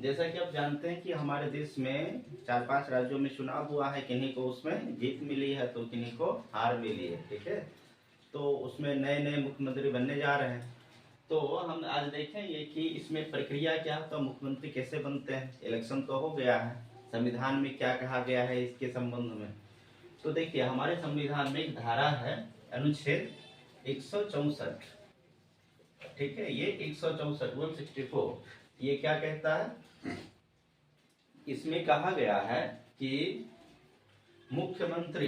जैसा कि आप जानते हैं कि हमारे देश में 4-5 राज्यों में चुनाव हुआ है, किन्हीं को उसमें जीत मिली है तो किन्हीं को हार मिली है, ठीक है। तो उसमें नए नए मुख्यमंत्री बनने जा रहे हैं। तो हम आज देखेंगे कि इसमें प्रक्रिया क्या है, तो मुख्यमंत्री कैसे बनते हैं। इलेक्शन तो हो गया है, संविधान में क्या कहा गया है इसके संबंध में। तो देखिए हमारे संविधान में एक धारा है, अनुच्छेद 164, ठीक है। ये 164 164 ये क्या कहता है, इसमें कहा गया है कि मुख्यमंत्री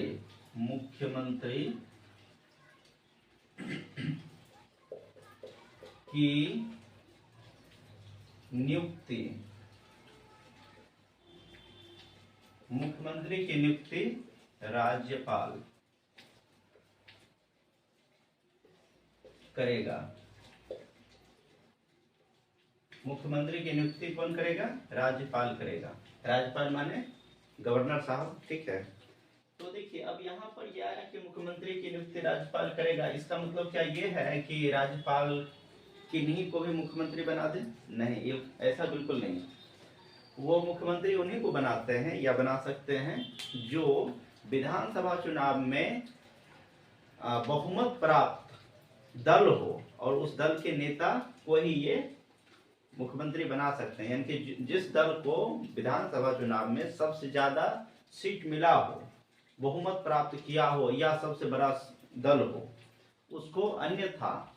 की नियुक्ति राज्यपाल करेगा। मुख्यमंत्री की नियुक्ति कौन करेगा? राज्यपाल करेगा। राज्यपाल माने गवर्नर साहब, ठीक है। तो देखिए अब यहाँ पर यह है कि मुख्यमंत्री की नियुक्ति राज्यपाल करेगा। इसका मतलब क्या ये है कि राज्यपाल किन्हीं को भी मुख्यमंत्री बना दे? नहीं, ये ऐसा बिल्कुल नहीं। वो मुख्यमंत्री उन्हीं को बनाते हैं या बना सकते हैं जो विधानसभा चुनाव में बहुमत प्राप्त दल हो और उस दल के नेता को ही ये मुख्यमंत्री बना सकते हैं। यानी कि जिस दल को विधानसभा चुनाव में सबसे ज्यादा सीट मिला हो, बहुमत प्राप्त किया हो या सबसे बड़ा दल हो, उसको। अन्यथा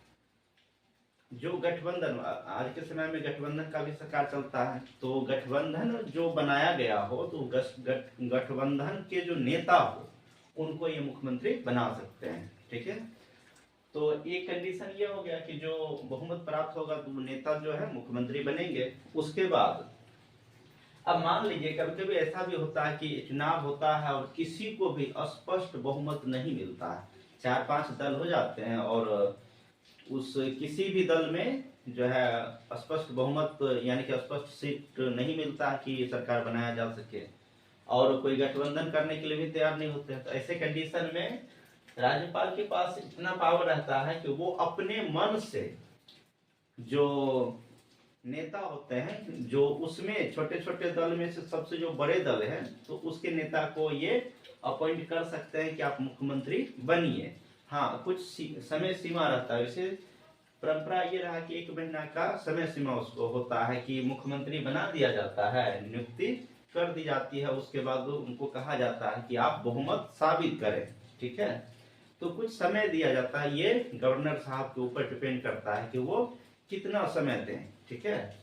जो गठबंधन, आज के समय में गठबंधन का भी सरकार चलता है, तो गठबंधन जो बनाया गया हो तो गठबंधन के जो नेता हो उनको ये मुख्यमंत्री बना सकते हैं, ठीक है। तो एक कंडीशन ये हो गया कि जो बहुमत प्राप्त होगा तो नेता जो है मुख्यमंत्री बनेंगे। उसके बाद अब मान लीजिए कभी कभी ऐसा भी होता है कि चुनाव होता है और किसी को भी स्पष्ट बहुमत नहीं मिलता है, 4-5 दल हो जाते हैं और उस किसी भी दल में जो है स्पष्ट बहुमत यानी कि स्पष्ट सीट नहीं मिलता कि सरकार बनाया जा सके, और कोई गठबंधन करने के लिए भी तैयार नहीं होते हैं। तो ऐसे कंडीशन में राज्यपाल के पास इतना पावर रहता है कि वो अपने मन से जो नेता होते हैं, जो उसमें छोटे छोटे दल में से सबसे जो बड़े दल है, तो उसके नेता को ये अपॉइंट कर सकते हैं कि आप मुख्यमंत्री बनिए। हाँ, कुछ समय सीमा रहता है। वैसे परंपरा ये रहा कि 1 महीना का समय सीमा उसको होता है कि मुख्यमंत्री बना दिया जाता है, नियुक्ति कर दी जाती है। उसके बाद उनको कहा जाता है कि आप बहुमत साबित करें, ठीक है। तो कुछ समय दिया जाता है, ये गवर्नर साहब के ऊपर डिपेंड करता है कि वो कितना समय दें, ठीक है।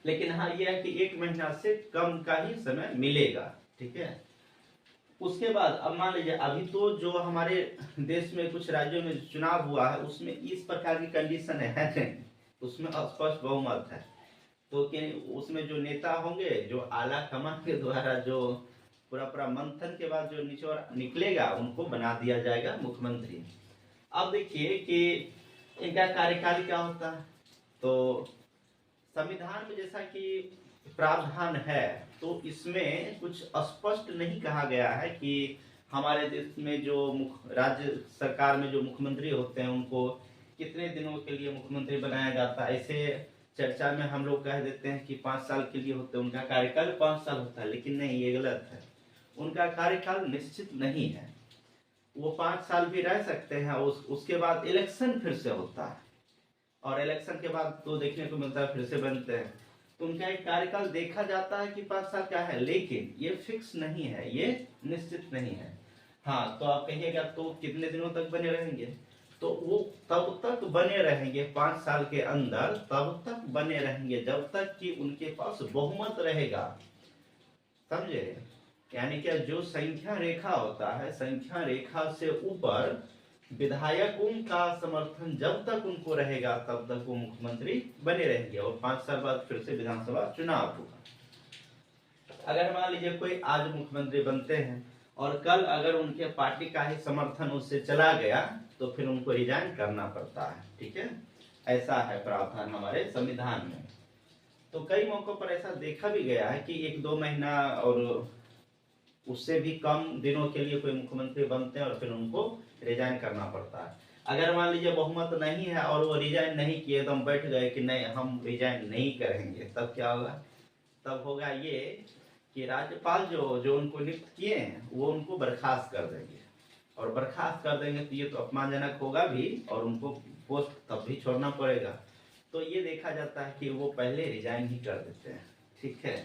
लेकिन हाँ ये है कि 1 महीना से कम का ही समय मिलेगा, ठीक है। उसके बाद अब मान लीजिए अभी तो जो हमारे देश में कुछ राज्यों में चुनाव हुआ है उसमें इस प्रकार की कंडीशन है नहीं, उसमें स्पष्ट बहुमत है। तो उसमें जो नेता होंगे, जो आला कमान के द्वारा जो पूरा मंथन के बाद जो निचोड़ निकलेगा उनको बना दिया जाएगा मुख्यमंत्री। अब देखिए कि इनका कार्यकाल क्या होता है। तो संविधान में जैसा कि प्रावधान है तो इसमें कुछ स्पष्ट नहीं कहा गया है कि हमारे देश में जो राज्य सरकार में जो मुख्यमंत्री होते हैं उनको कितने दिनों के लिए मुख्यमंत्री बनाया जाता है। ऐसे चर्चा में हम लोग कह देते हैं कि 5 साल के लिए होते हैं, उनका कार्यकाल 5 साल होता है, लेकिन नहीं, ये गलत है। उनका कार्यकाल निश्चित नहीं है, वो 5 साल भी रह सकते हैं। उसके बाद इलेक्शन फिर से होता है और इलेक्शन के बाद तो देखने को मिलता है फिर से बनते हैं। तो उनका एक कार्यकाल देखा जाता है कि 5 साल का है, लेकिन ये फिक्स नहीं है, ये निश्चित नहीं है। हाँ, तो आप कहिएगा तो कितने दिनों तक बने रहेंगे, तो वो तब तक बने रहेंगे 5 साल के अंदर, तब तक बने रहेंगे जब तक कि उनके पास बहुमत रहेगा, समझे। यानी कि जो संख्या रेखा होता है, संख्या रेखा से ऊपर विधायकों का समर्थन जब तक उनको रहेगा तब तक वो मुख्यमंत्री बने रहेंगे और 5 साल बाद फिर से विधानसभा चुनाव होगा। अगर मान लीजिए कोई आज मुख्यमंत्री बनते हैं और कल अगर उनके पार्टी का ही समर्थन उससे चला गया तो फिर उनको रिजाइन करना पड़ता है, ठीक है। ऐसा है प्रावधान हमारे संविधान में। तो कई मौकों पर ऐसा देखा भी गया है कि 1-2 महीना और उससे भी कम दिनों के लिए कोई मुख्यमंत्री बनते हैं और फिर उनको रिजाइन करना पड़ता है। अगर मान लीजिए बहुमत नहीं है और वो रिजाइन नहीं किए, तो हम बैठ गए कि नहीं हम रिजाइन नहीं करेंगे, तब क्या होगा? तब होगा ये कि राज्यपाल जो जो उनको नियुक्त किए हैं वो उनको बर्खास्त कर देंगे, और बर्खास्त कर देंगे तो ये तो अपमानजनक होगा भी, और उनको पोस्ट तब भी छोड़ना पड़ेगा। तो ये देखा जाता है कि वो पहले रिजाइन ही कर देते हैं। ठीक है।